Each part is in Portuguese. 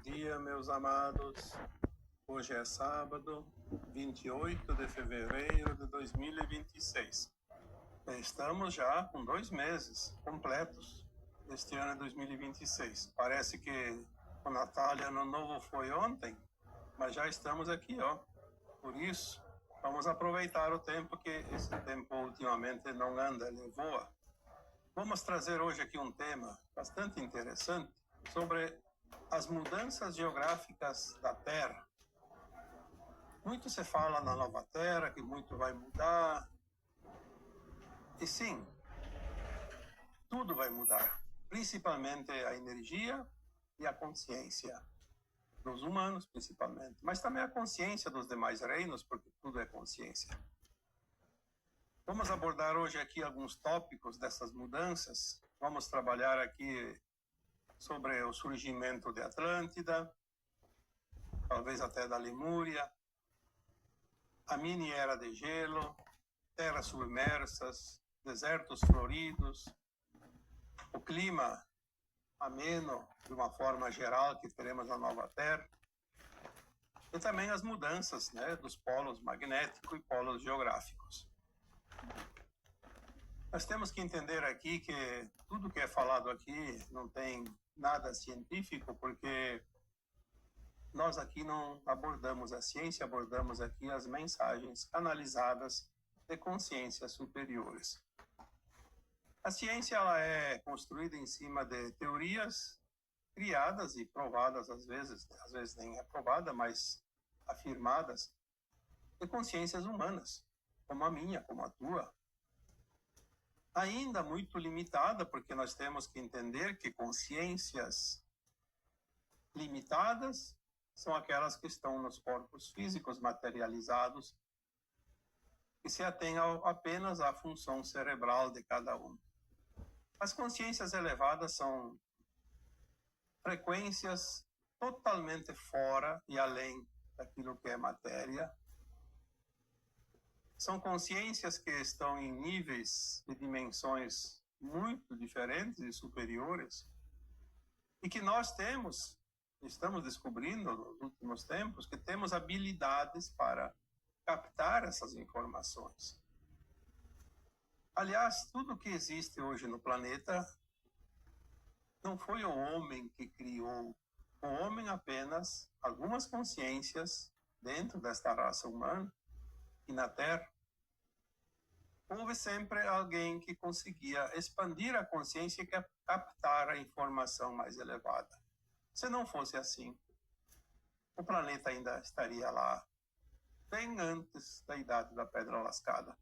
dia, meus amados. Hoje é sábado, 28 de fevereiro de 2026. Estamos já com 2 meses completos deste ano de 2026. Parece que o Natal e Ano Novo foi ontem, mas já estamos aqui, ó. Por isso, vamos aproveitar o tempo, que esse tempo ultimamente não anda, ele voa. Vamos trazer hoje aqui um tema bastante interessante sobre as mudanças geográficas da Terra. Muito se fala na nova Terra, que muito vai mudar. E sim, tudo vai mudar, principalmente a energia e a consciência dos humanos, principalmente, mas também a consciência dos demais reinos, porque tudo é consciência. Vamos abordar hoje aqui alguns tópicos dessas mudanças. Vamos trabalhar aqui sobre o surgimento de Atlântida, talvez até da Lemúria, a mini era de gelo, terras submersas, desertos floridos, o clima ameno de uma forma geral que teremos na nova Terra, e também as mudanças, né, dos polos magnéticos e polos geográficos. Nós temos que entender aqui que tudo que é falado aqui não tem nada científico, porque nós aqui não abordamos a ciência, abordamos aqui as mensagens canalizadas de consciências superiores. A ciência ela é construída em cima de teorias criadas e provadas às vezes nem é provada, mas afirmadas, de consciências humanas, como a minha, como a tua. Ainda muito limitada, porque nós temos que entender que consciências limitadas são aquelas que estão nos corpos físicos materializados, que se atêm apenas à função cerebral de cada um. As consciências elevadas são frequências totalmente fora e além daquilo que é matéria. São consciências que estão em níveis e dimensões muito diferentes e superiores, e que nós estamos descobrindo nos últimos tempos, que temos habilidades para captar essas informações. Aliás, tudo que existe hoje no planeta não foi o homem que criou. O homem apenas, algumas consciências dentro desta raça humana e na Terra, houve sempre alguém que conseguia expandir a consciência e captar a informação mais elevada. Se não fosse assim, o planeta ainda estaria lá, bem antes da idade da Pedra Lascada.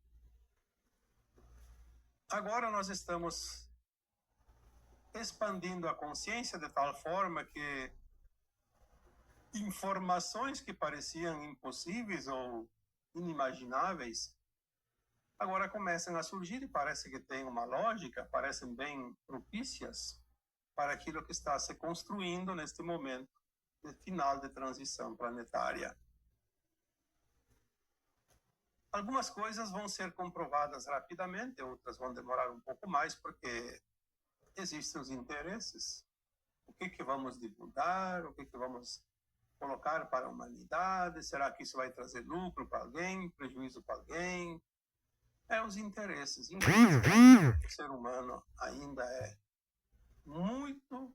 Agora nós estamos expandindo a consciência de tal forma que informações que pareciam impossíveis ou inimagináveis agora começam a surgir e parece que tem uma lógica, parecem bem propícias para aquilo que está se construindo neste momento de final de transição planetária. Algumas coisas vão ser comprovadas rapidamente, outras vão demorar um pouco mais, porque existem os interesses. O que vamos divulgar, o que vamos colocar para a humanidade, será que isso vai trazer lucro para alguém, prejuízo para alguém? Os interesses. Infelizmente, o ser humano ainda é muito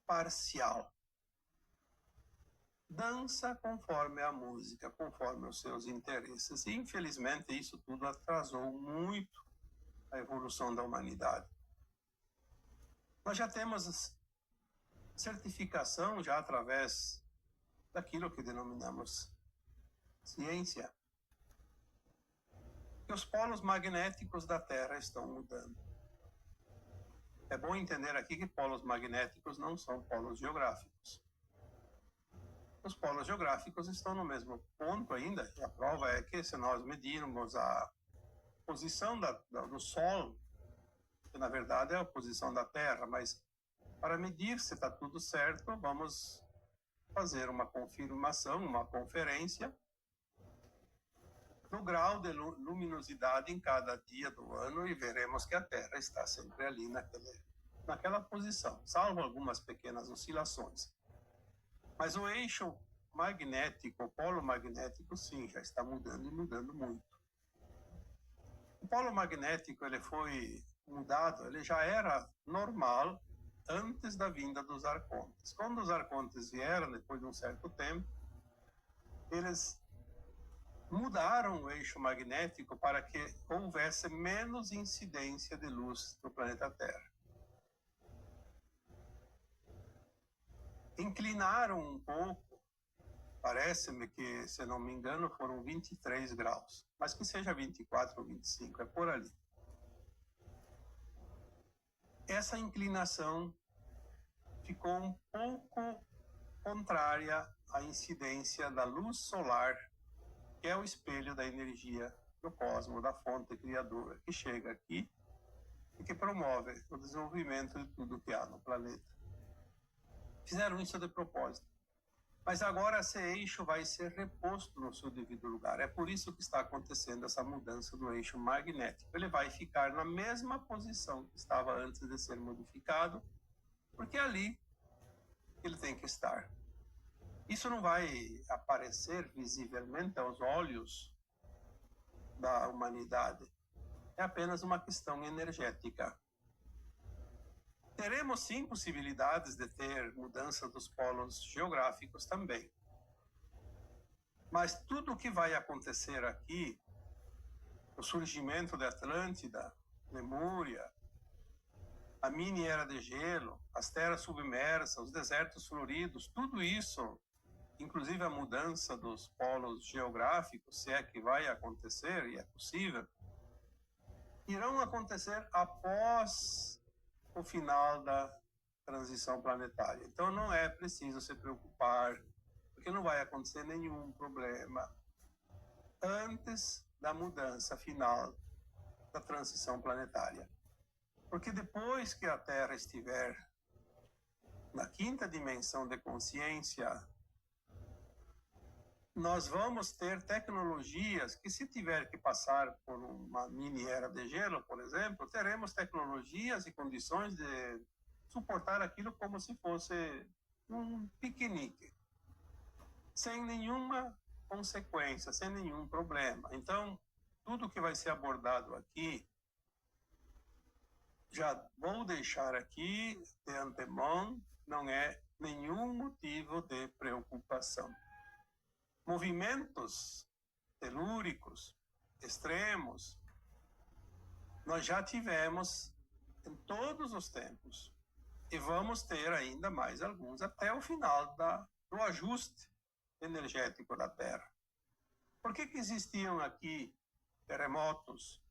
parcial. Dança conforme a música, conforme os seus interesses. E, infelizmente, isso tudo atrasou muito a evolução da humanidade. Nós já temos certificação já através daquilo que denominamos ciência, que os polos magnéticos da Terra estão mudando. É bom entender aqui que polos magnéticos não são polos geográficos. Os polos geográficos estão no mesmo ponto ainda, e a prova é que se nós medirmos a posição do Sol, que na verdade é a posição da Terra, mas para medir se está tudo certo, vamos fazer uma confirmação, uma conferência do grau de luminosidade em cada dia do ano e veremos que a Terra está sempre ali naquela posição, salvo algumas pequenas oscilações. Mas o eixo magnético, o polo magnético, sim, já está mudando e mudando muito. O polo magnético, ele foi mudado, ele já era normal antes da vinda dos arcontes. Quando os arcontes vieram, depois de um certo tempo, eles mudaram o eixo magnético para que houvesse menos incidência de luz no planeta Terra. Inclinaram um pouco, parece-me que, se não me engano, foram 23 graus, mas que seja 24 ou 25, é por ali. Essa inclinação ficou um pouco contrária à incidência da luz solar, que é o espelho da energia do cosmos, da fonte criadora, que chega aqui e que promove o desenvolvimento de tudo que há no planeta. Fizeram isso de propósito. Mas agora esse eixo vai ser reposto no seu devido lugar. É por isso que está acontecendo essa mudança do eixo magnético. Ele vai ficar na mesma posição que estava antes de ser modificado, porque é ali ele tem que estar. Isso não vai aparecer visivelmente aos olhos da humanidade. É apenas uma questão energética. Teremos sim possibilidades de ter mudança dos polos geográficos também. Mas tudo o que vai acontecer aqui, o surgimento da Atlântida, Lemúria, a mini era de gelo, as terras submersas, os desertos floridos, tudo isso, inclusive a mudança dos polos geográficos, se é que vai acontecer, e é possível, irão acontecer após o final da transição planetária. Então não é preciso se preocupar, porque não vai acontecer nenhum problema antes da mudança final da transição planetária. Porque depois que a Terra estiver na quinta dimensão de consciência, nós vamos ter tecnologias que, se tiver que passar por uma mini era de gelo, por exemplo, teremos tecnologias e condições de suportar aquilo como se fosse um piquenique, sem nenhuma consequência, sem nenhum problema. Então, tudo que vai ser abordado aqui, já vou deixar aqui de antemão, não é nenhum motivo de preocupação. Movimentos telúricos extremos nós já tivemos em todos os tempos e vamos ter ainda mais alguns até o final do ajuste energético da Terra. Por que existiam aqui terremotos,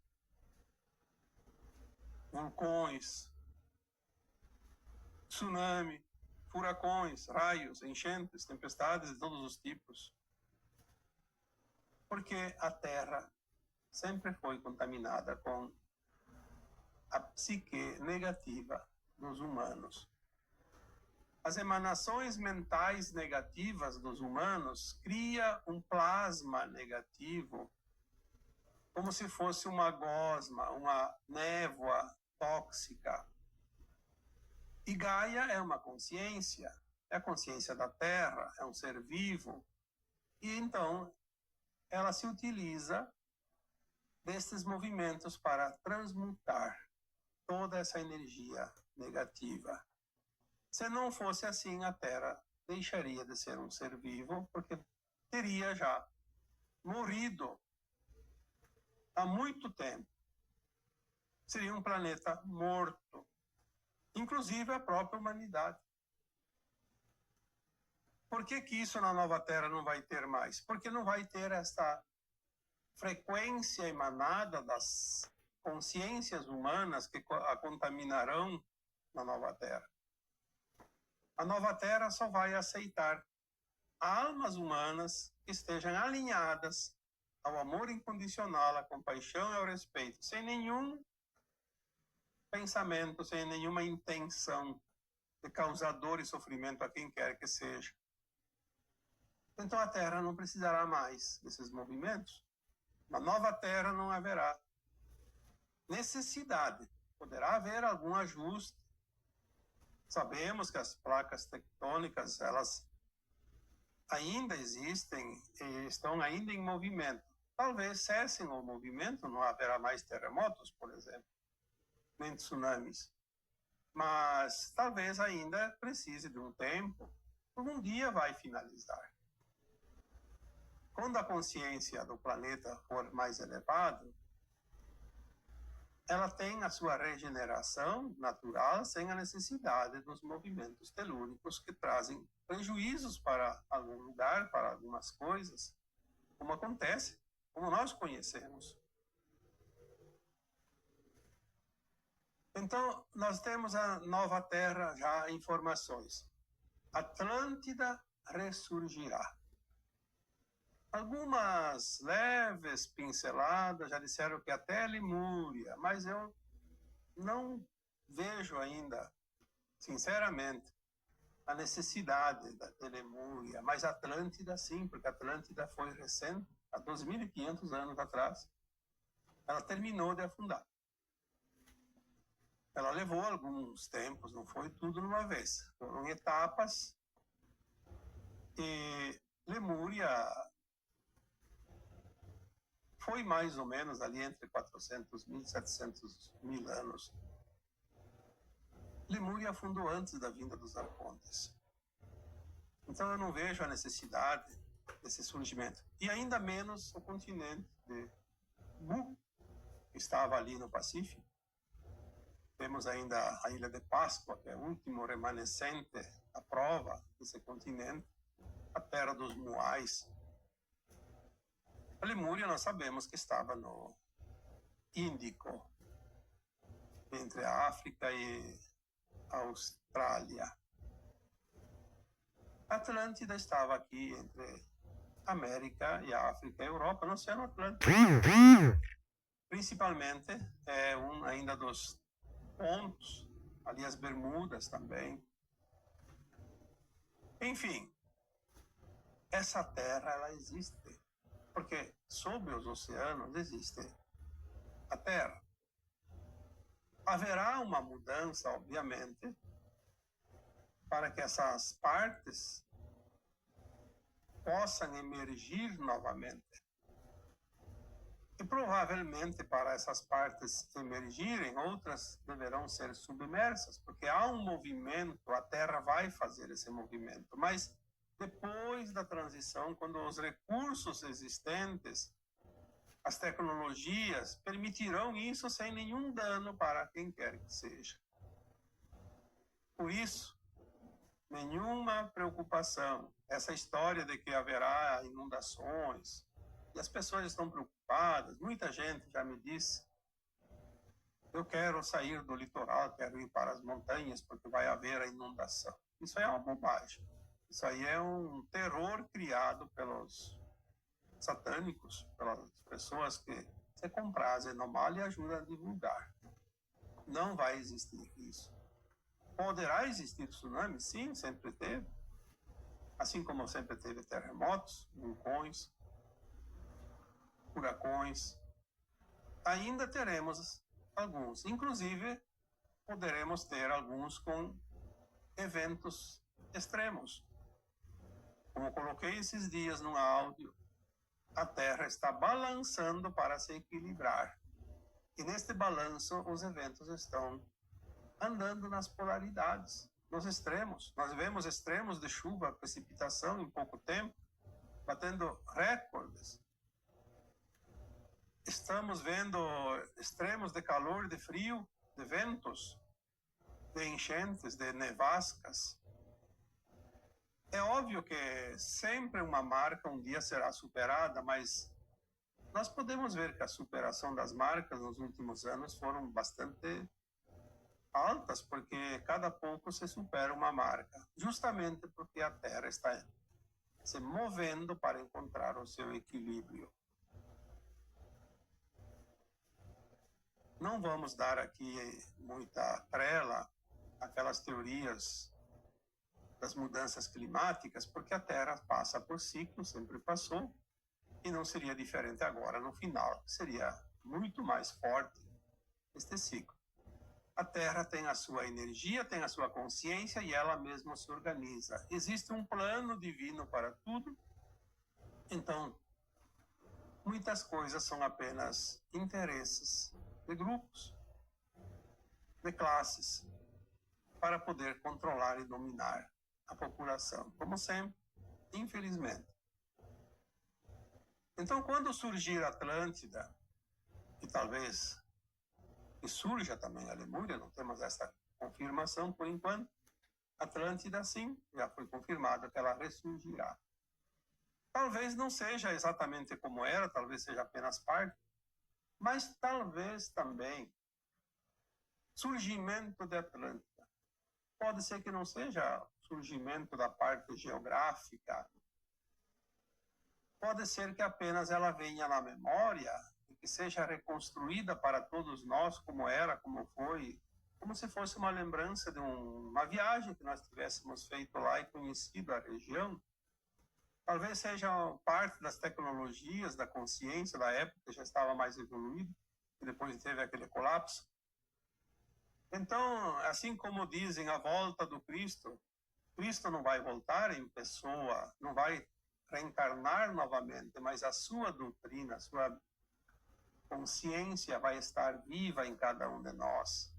vulcões, tsunami, furacões, raios, enchentes, tempestades de todos os tipos? Porque a Terra sempre foi contaminada com a psique negativa dos humanos. As emanações mentais negativas dos humanos criam um plasma negativo, como se fosse uma gosma, uma névoa tóxica. E Gaia é uma consciência, é a consciência da Terra, é um ser vivo, e então ela se utiliza destes movimentos para transmutar toda essa energia negativa. Se não fosse assim, a Terra deixaria de ser um ser vivo, porque teria já morrido há muito tempo. Seria um planeta morto, inclusive a própria humanidade. Por que isso na nova Terra não vai ter mais? Porque não vai ter esta frequência emanada das consciências humanas que a contaminarão na nova Terra. A nova Terra só vai aceitar almas humanas que estejam alinhadas ao amor incondicional, à compaixão e ao respeito, sem nenhum pensamento, sem nenhuma intenção de causar dor e sofrimento a quem quer que seja. Então a Terra não precisará mais desses movimentos. Na nova Terra não haverá necessidade. Poderá haver algum ajuste. Sabemos que as placas tectônicas, elas ainda existem e estão ainda em movimento. Talvez cessem o movimento, não haverá mais terremotos, por exemplo, nem tsunamis. Mas talvez ainda precise de um tempo, um dia vai finalizar. Quando a consciência do planeta for mais elevada, ela tem a sua regeneração natural sem a necessidade dos movimentos telúricos que trazem prejuízos para algum lugar, para algumas coisas, como acontece, como nós conhecemos. Então, nós temos a nova Terra já informações. Atlântida ressurgirá. Algumas leves pinceladas já disseram que até Lemúria, mas eu não vejo ainda, sinceramente, a necessidade da Lemúria, mas Atlântida sim, porque Atlântida foi recente, há 2.500 anos atrás, ela terminou de afundar. Ela levou alguns tempos, não foi tudo numa vez, foram etapas, e Lemúria foi mais ou menos ali entre 400 mil e 700 mil anos. Lemúria afundou antes da vinda dos arcontes. Então eu não vejo a necessidade desse surgimento. E ainda menos o continente de Bu, que estava ali no Pacífico. Temos ainda a Ilha de Páscoa, que é o último remanescente à prova desse continente, a terra dos Moais. A Lemúria nós sabemos que estava no Índico, entre a África e a Austrália. A Atlântida estava aqui entre a América e a África e a Europa, no Oceano Atlântico. Principalmente, é um ainda dos pontos, ali as Bermudas também. Enfim, essa terra, ela existe, porque sob os oceanos existe a terra. Haverá uma mudança, obviamente, para que essas partes possam emergir novamente. E provavelmente para essas partes emergirem, outras deverão ser submersas, porque há um movimento, a Terra vai fazer esse movimento, mas depois da transição, quando os recursos existentes, as tecnologias permitirão isso sem nenhum dano para quem quer que seja. Por isso, nenhuma preocupação. Essa história de que haverá inundações, e as pessoas estão preocupadas, muita gente já me disse, eu quero sair do litoral, quero ir para as montanhas, porque vai haver a inundação. Isso aí é uma bobagem. Isso aí é um terror criado pelos satânicos, pelas pessoas que se comprazem no mal e ajudam a divulgar. Não vai existir isso. Poderá existir tsunami? Sim, sempre teve. Assim como sempre teve terremotos, vulcões, furacões. Ainda teremos alguns. Inclusive, poderemos ter alguns com eventos extremos. Como coloquei esses dias no áudio, a Terra está balançando para se equilibrar. E neste balanço, os eventos estão andando nas polaridades, nos extremos. Nós vemos extremos de chuva, precipitação em pouco tempo, batendo recordes. Estamos vendo extremos de calor, de frio, de ventos, de enchentes, de nevascas. É óbvio que sempre uma marca um dia será superada, mas nós podemos ver que a superação das marcas nos últimos anos foram bastante altas, porque cada pouco se supera uma marca, justamente porque a Terra está se movendo para encontrar o seu equilíbrio. Não vamos dar aqui muita trela àquelas teorias das mudanças climáticas, porque a Terra passa por ciclos, sempre passou, e não seria diferente agora no final, seria muito mais forte este ciclo. A Terra tem a sua energia, tem a sua consciência e ela mesma se organiza. Existe um plano divino para tudo. Então, muitas coisas são apenas interesses de grupos, de classes, para poder controlar e dominar a população, como sempre, infelizmente. Então, quando surgir a Atlântida, e talvez que surja também a Lemúria, não temos essa confirmação por enquanto, Atlântida, sim, já foi confirmado que ela ressurgirá. Talvez não seja exatamente como era, talvez seja apenas parte, mas talvez também surgimento de Atlântida. Pode ser que não seja surgimento da parte geográfica, pode ser que apenas ela venha na memória e que seja reconstruída para todos nós como era, como foi, como se fosse uma lembrança de uma viagem que nós tivéssemos feito lá e conhecido a região. Talvez seja parte das tecnologias, da consciência da época, que já estava mais evoluído, e depois teve aquele colapso. Então, assim como dizem, a volta do Cristo, Cristo não vai voltar em pessoa, não vai reencarnar novamente, mas a sua doutrina, a sua consciência vai estar viva em cada um de nós.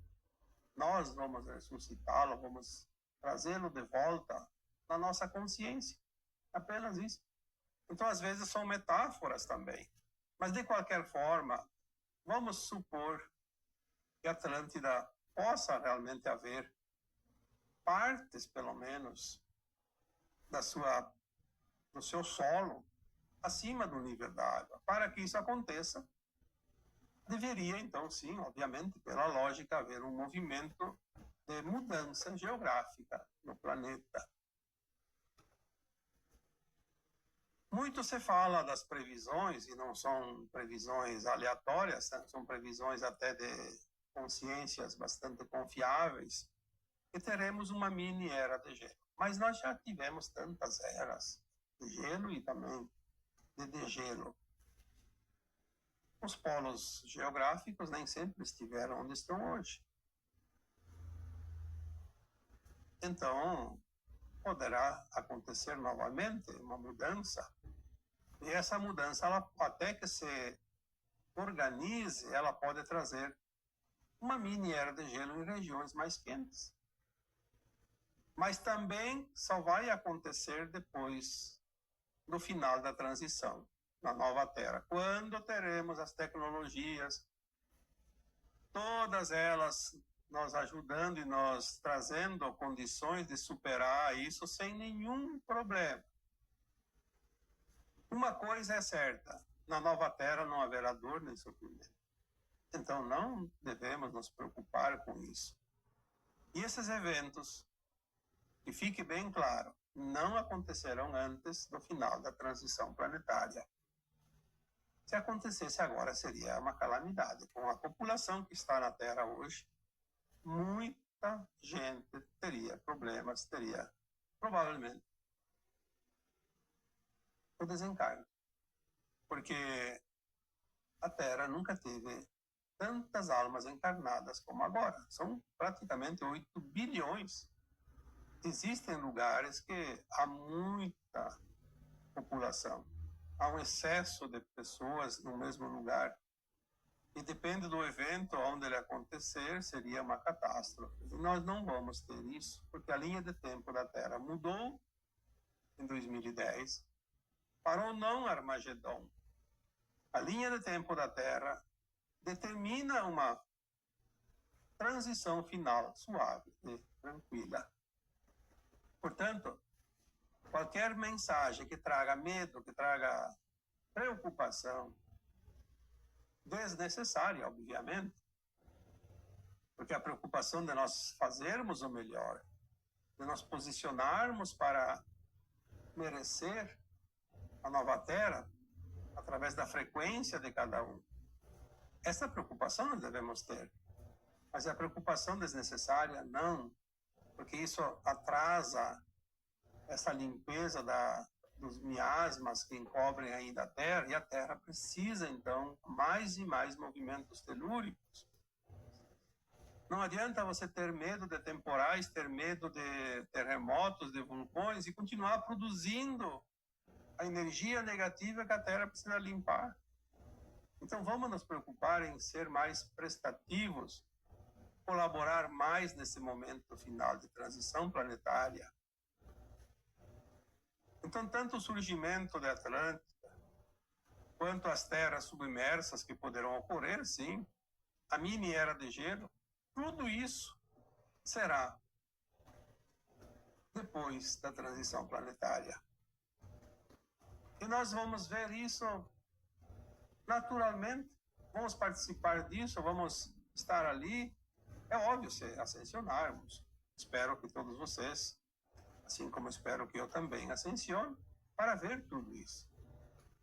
Nós vamos ressuscitá-lo, vamos trazê-lo de volta na nossa consciência. Apenas isso. Então, às vezes, são metáforas também. Mas, de qualquer forma, vamos supor que Atlântida possa realmente haver partes, pelo menos, do seu solo acima do nível da água. Para que isso aconteça, deveria, então, sim, obviamente, pela lógica, haver um movimento de mudança geográfica no planeta. Muito se fala das previsões, e não são previsões aleatórias, são previsões até de consciências bastante confiáveis, que teremos uma mini era de gelo. Mas nós já tivemos tantas eras de gelo e também de degelo. Os polos geográficos nem sempre estiveram onde estão hoje. Então, poderá acontecer novamente uma mudança. E essa mudança, ela, até que se organize, ela pode trazer uma mini era de gelo em regiões mais quentes. Mas também só vai acontecer depois do final da transição, na nova Terra, quando teremos as tecnologias, todas elas nós ajudando e nós trazendo condições de superar isso sem nenhum problema. Uma coisa é certa, na nova Terra não haverá dor nem sofrimento. Então não devemos nos preocupar com isso. E esses eventos, que fique bem claro, não acontecerão antes do final da transição planetária. Se acontecesse agora, seria uma calamidade. Com a população que está na Terra hoje, muita gente teria problemas, teria provavelmente o desencarne. Porque a Terra nunca teve tantas almas encarnadas como agora. São praticamente 8 bilhões. Existem lugares que há muita população, há um excesso de pessoas no mesmo lugar. E depende do evento onde ele acontecer, seria uma catástrofe. E nós não vamos ter isso, porque a linha de tempo da Terra mudou em 2010 para o não Armagedon. A linha de tempo da Terra determina uma transição final suave e tranquila. Portanto, qualquer mensagem que traga medo, que traga preocupação, desnecessária, obviamente, porque a preocupação de nós fazermos o melhor, de nós posicionarmos para merecer a nova Terra, através da frequência de cada um. Essa preocupação nós devemos ter, mas a preocupação desnecessária, não, porque isso atrasa essa limpeza dos miasmas que encobrem ainda a Terra, e a Terra precisa, então, mais e mais movimentos telúricos. Não adianta você ter medo de temporais, ter medo de terremotos, de vulcões e continuar produzindo a energia negativa que a Terra precisa limpar. Então vamos nos preocupar em ser mais prestativos, colaborar mais nesse momento final de transição planetária. Então, tanto o surgimento da Atlântida, quanto as terras submersas que poderão ocorrer, sim, a mini era de gelo, tudo isso será depois da transição planetária. E nós vamos ver isso naturalmente, vamos participar disso, vamos estar ali. É óbvio se ascensionarmos. Espero que todos vocês, assim como espero que eu também ascensione, para ver tudo isso.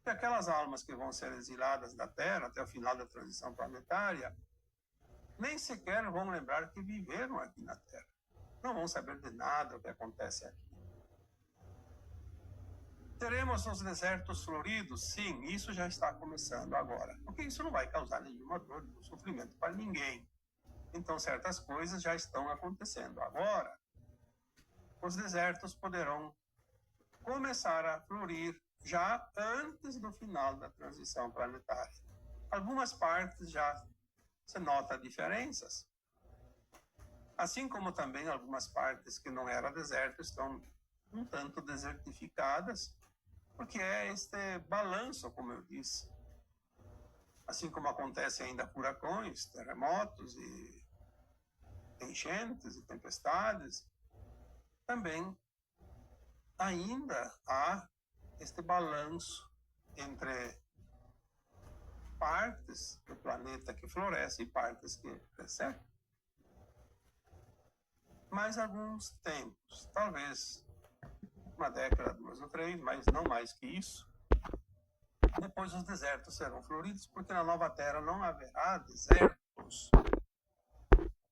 E aquelas almas que vão ser exiladas da Terra até o final da transição planetária, nem sequer vão lembrar que viveram aqui na Terra. Não vão saber de nada o que acontece aqui. Teremos os desertos floridos? Sim, isso já está começando agora. Porque isso não vai causar nenhuma dor, nenhum sofrimento para ninguém. Então, certas coisas já estão acontecendo agora. Os desertos poderão começar a florir já antes do final da transição planetária. Algumas partes já se nota diferenças. Assim como também algumas partes que não eram deserto estão um tanto desertificadas, porque é este balanço, como eu disse. Assim como acontece ainda furacões, terremotos e enchentes e tempestades, também ainda há este balanço entre partes do planeta que florescem e partes que ressecam. Mais alguns tempos, talvez uma década, 2 ou 3, mas não mais que isso. Depois os desertos serão floridos, porque na nova Terra não haverá desertos.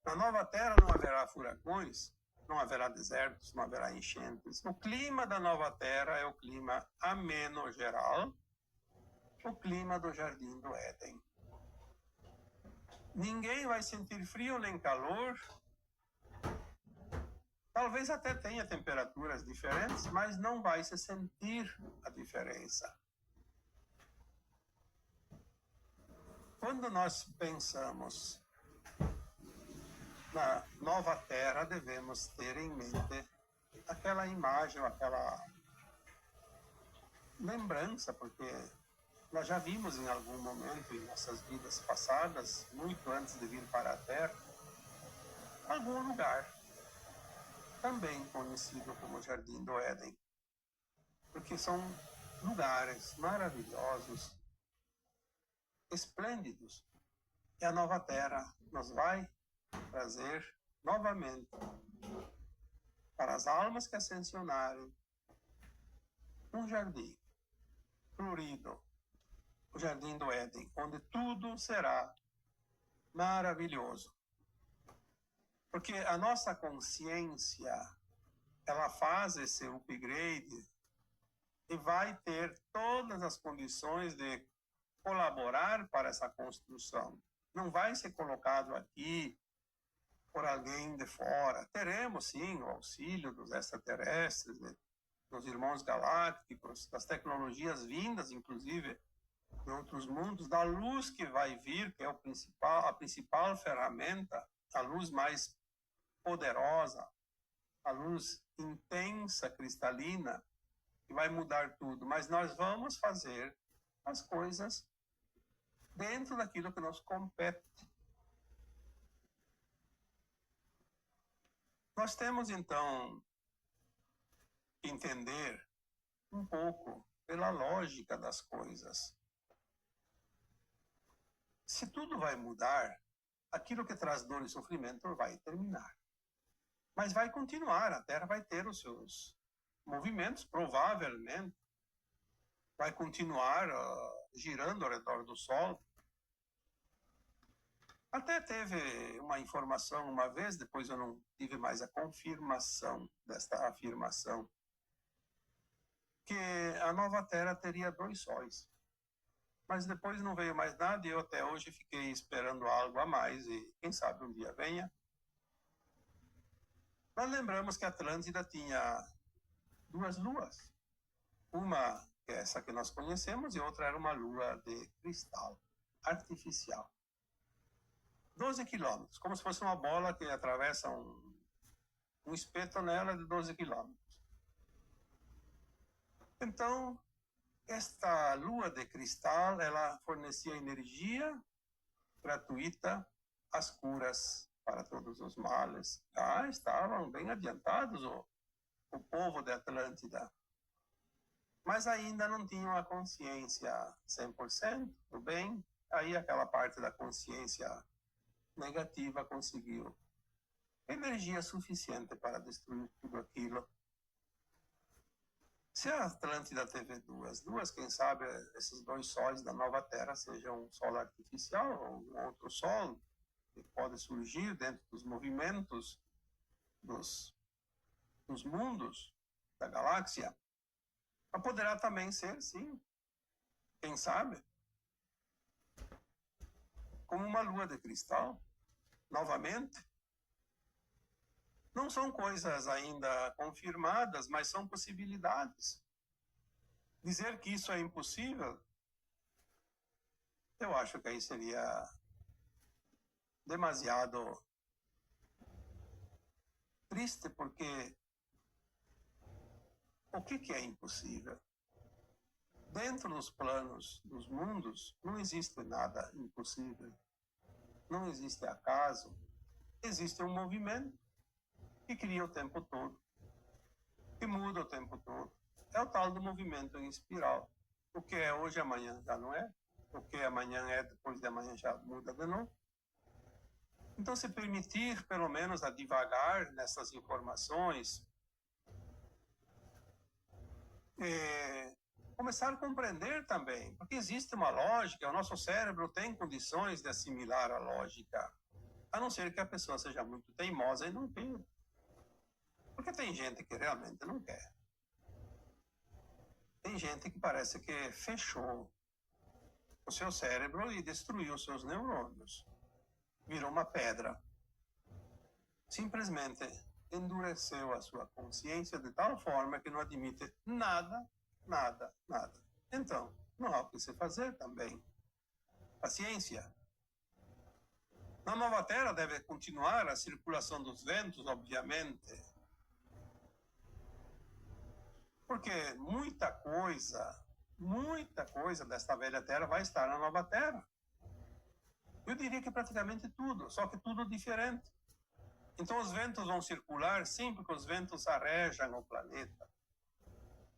Na nova Terra não haverá furacões, não haverá desertos, não haverá enchentes. O clima da nova Terra é o clima ameno geral, o clima do Jardim do Éden. Ninguém vai sentir frio nem calor. Talvez até tenha temperaturas diferentes, mas não vai se sentir a diferença. Quando nós pensamos na nova Terra, devemos ter em mente aquela imagem, aquela lembrança, porque nós já vimos em algum momento em nossas vidas passadas, muito antes de vir para a Terra, algum lugar também conhecido como Jardim do Éden, porque são lugares maravilhosos, esplêndidos, e a nova Terra nos vai trazer novamente para as almas que ascensionarem um jardim florido, o Jardim do Éden, onde tudo será maravilhoso. Porque a nossa consciência, ela faz esse upgrade e vai ter todas as condições de colaborar para essa construção. Não vai ser colocado aqui por alguém de fora. Teremos, sim, o auxílio dos extraterrestres, dos irmãos galácticos, das tecnologias vindas, inclusive, de outros mundos, da luz que vai vir, que é a principal ferramenta, a luz mais poderosa, a luz intensa, cristalina, que vai mudar tudo. Mas nós vamos fazer as coisas dentro daquilo que nos compete. Nós temos, então, que entender um pouco pela lógica das coisas. Se tudo vai mudar, aquilo que traz dor e sofrimento vai terminar. Mas vai continuar, a Terra vai ter os seus movimentos, provavelmente. Vai continuar girando ao redor do Sol. Até teve uma informação uma vez, depois eu não tive mais a confirmação desta afirmação, que a nova Terra teria 2 sóis. Mas depois não veio mais nada e eu até hoje fiquei esperando algo a mais e quem sabe um dia venha. Nós lembramos que a Atlântida tinha duas luas. Uma, que é essa que nós conhecemos, e outra era uma lua de cristal, artificial. 12 quilômetros, como se fosse uma bola que atravessa um espeto nela de 12 quilômetros. Então, esta lua de cristal, ela fornecia energia gratuita às curas para todos os males. Já estavam bem adiantados o povo de Atlântida, mas ainda não tinham a consciência 100% do bem. Aí aquela parte da consciência negativa conseguiu energia suficiente para destruir tudo aquilo. Se a Atlântida teve duas, quem sabe esses dois sóis da nova Terra sejam um sol artificial ou um outro sol que pode surgir dentro dos movimentos dos mundos da galáxia. Mas poderá também ser, sim, quem sabe, como uma lua de cristal, novamente. Não são coisas ainda confirmadas, mas são possibilidades. Dizer que isso é impossível, eu acho que aí seria demasiado triste, porque o que é impossível? Dentro dos planos dos mundos, não existe nada impossível. Não existe acaso. Existe um movimento que cria o tempo todo, que muda o tempo todo. É o tal do movimento em espiral. O que é hoje, amanhã já não é. O que amanhã é, depois de amanhã já muda de novo. Então, se permitir, pelo menos, a divagar nessas informações, começar a compreender também, porque existe uma lógica, o nosso cérebro tem condições de assimilar a lógica, a não ser que a pessoa seja muito teimosa e não queira. Porque tem gente que realmente não quer. Tem gente que parece que fechou o seu cérebro e destruiu os seus neurônios. Virou uma pedra. Simplesmente endureceu a sua consciência de tal forma que não admite nada, nada, nada. Então, não há o que se fazer também. Paciência. Na nova Terra deve continuar a circulação dos ventos, obviamente. Porque muita coisa desta velha Terra vai estar na nova Terra. Eu diria que praticamente tudo, só que tudo diferente. Então os ventos vão circular, sim, porque os ventos arejam o planeta.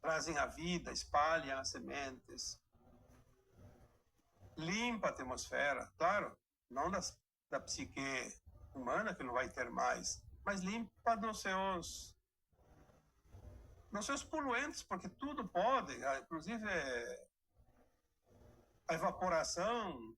Trazem a vida, espalham as sementes. Limpa a atmosfera, claro, não da psique humana, que não vai ter mais, mas limpa dos seus poluentes, porque tudo pode, inclusive a evaporação,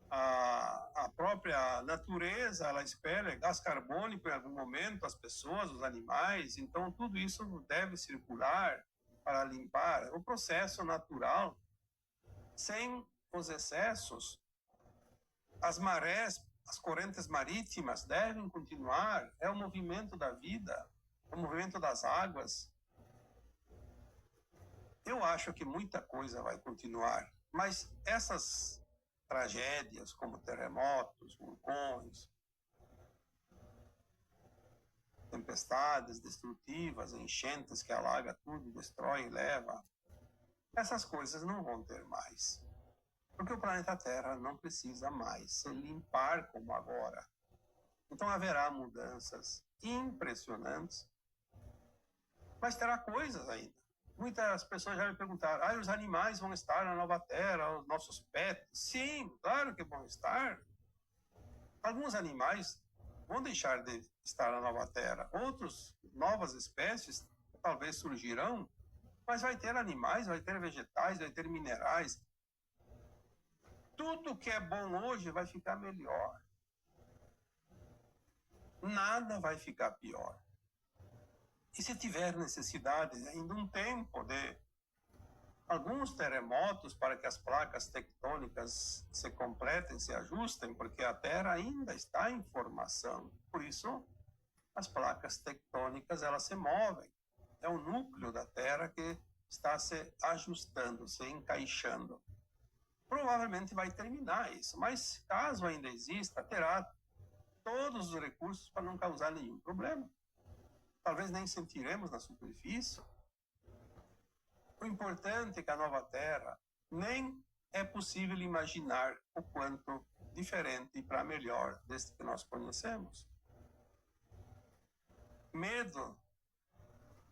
a própria natureza, ela espelha gás carbônico em algum momento, as pessoas, os animais, então tudo isso deve circular para limpar. O processo natural, sem os excessos. As marés, as correntes marítimas devem continuar, é o movimento da vida, é o movimento das águas. Eu acho que muita coisa vai continuar, mas essas tragédias como terremotos, vulcões, tempestades destrutivas, enchentes que alaga tudo, destrói e leva, essas coisas não vão ter mais. Porque o planeta Terra não precisa mais se limpar como agora. Então haverá mudanças impressionantes, mas terá coisas ainda. Muitas pessoas já me perguntaram, os animais vão estar na nova Terra, os nossos pets? Sim, claro que vão estar. Alguns animais vão deixar de estar na nova Terra. Outros, novas espécies, talvez surgirão, mas vai ter animais, vai ter vegetais, vai ter minerais. Tudo que é bom hoje vai ficar melhor. Nada vai ficar pior. E se tiver necessidade, ainda um tempo de alguns terremotos para que as placas tectônicas se completem, se ajustem, porque a Terra ainda está em formação. Por isso, as placas tectônicas, elas se movem. É o núcleo da Terra que está se ajustando, se encaixando. Provavelmente vai terminar isso, mas caso ainda exista, terá todos os recursos para não causar nenhum problema. Talvez nem sentiremos na superfície. O importante é que a nova Terra nem é possível imaginar o quanto diferente e para melhor deste que nós conhecemos. Medo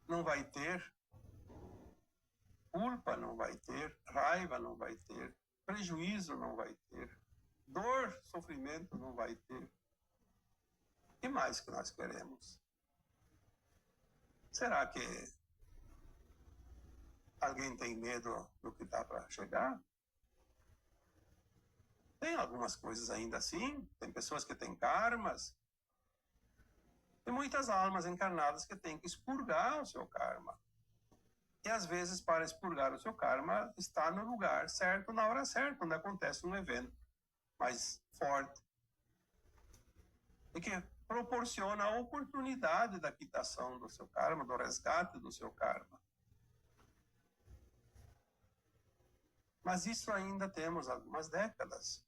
não vai ter, culpa não vai ter, raiva não vai ter, prejuízo não vai ter, dor, sofrimento não vai ter. O que mais que nós queremos? Será que alguém tem medo do que está para chegar? Tem algumas coisas ainda assim, tem pessoas que têm karmas, tem muitas almas encarnadas que têm que expurgar o seu karma. E às vezes, para expurgar o seu karma, está no lugar certo, na hora certa, onde acontece um evento mais forte. E que proporciona a oportunidade da quitação do seu karma, do resgate do seu karma. Mas isso ainda temos algumas décadas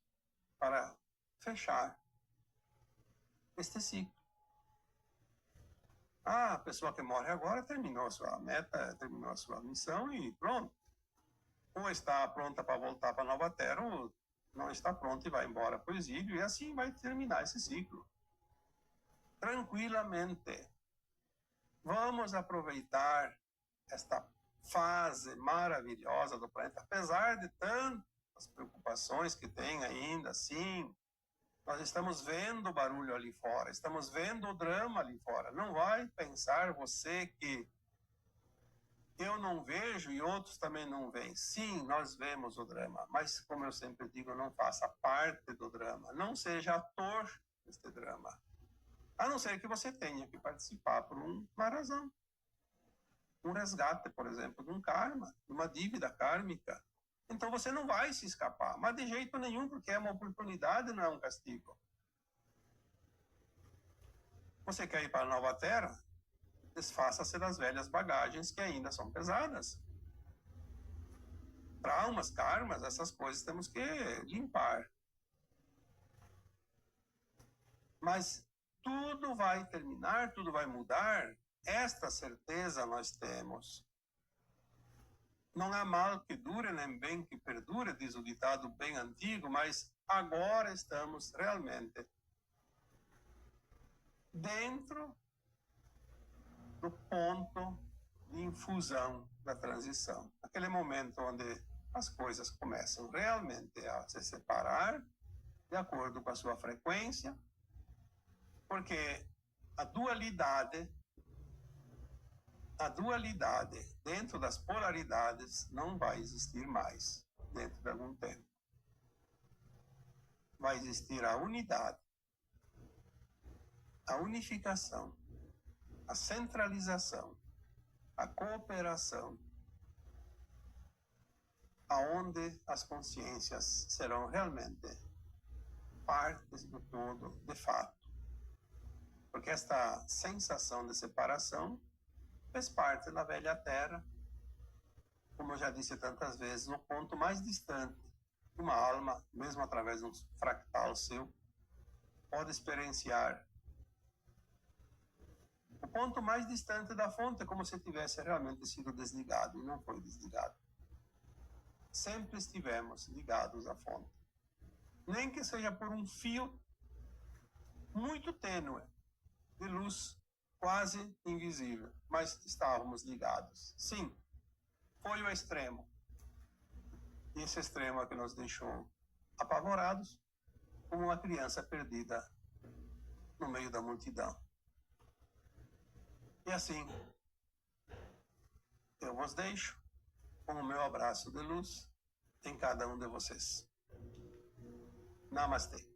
para fechar este ciclo. A pessoa que morre agora terminou a sua meta, terminou a sua missão e pronto. Ou está pronta para voltar para a nova Terra, ou não está pronta e vai embora para o exílio, e assim vai terminar esse ciclo. Tranquilamente. Vamos aproveitar esta fase maravilhosa do planeta, apesar de tantas preocupações que tem ainda, sim. Nós estamos vendo o barulho ali fora, estamos vendo o drama ali fora. Não vai pensar você que eu não vejo e outros também não veem. Sim, nós vemos o drama, mas como eu sempre digo, não faça parte do drama. Não seja ator deste drama. A não ser que você tenha que participar por uma razão. Um resgate, por exemplo, de um karma, de uma dívida kármica. Então você não vai se escapar, mas de jeito nenhum, porque é uma oportunidade, não é um castigo. Você quer ir para a nova Terra? Desfaça-se das velhas bagagens que ainda são pesadas. Traumas, karmas, essas coisas temos que limpar. Mas tudo vai terminar, tudo vai mudar. Esta certeza nós temos. Não há mal que dure, nem bem que perdure, diz o ditado bem antigo, mas agora estamos realmente dentro do ponto de infusão da transição. Aquele momento onde as coisas começam realmente a se separar de acordo com a sua frequência, porque a dualidade dentro das polaridades não vai existir mais dentro de algum tempo. Vai existir a unidade, a unificação, a centralização, a cooperação, aonde as consciências serão realmente partes do todo, de fato. Porque esta sensação de separação fez parte da velha Terra, como eu já disse tantas vezes, no ponto mais distante que uma alma, mesmo através de um fractal seu, pode experienciar. O ponto mais distante da fonte é como se tivesse realmente sido desligado, e não foi desligado. Sempre estivemos ligados à fonte. Nem que seja por um fio muito tênue, de luz quase invisível, mas estávamos ligados. Sim, foi o extremo. E esse extremo é que nos deixou apavorados, como uma criança perdida no meio da multidão. E assim, eu vos deixo com o meu abraço de luz em cada um de vocês. Namastê.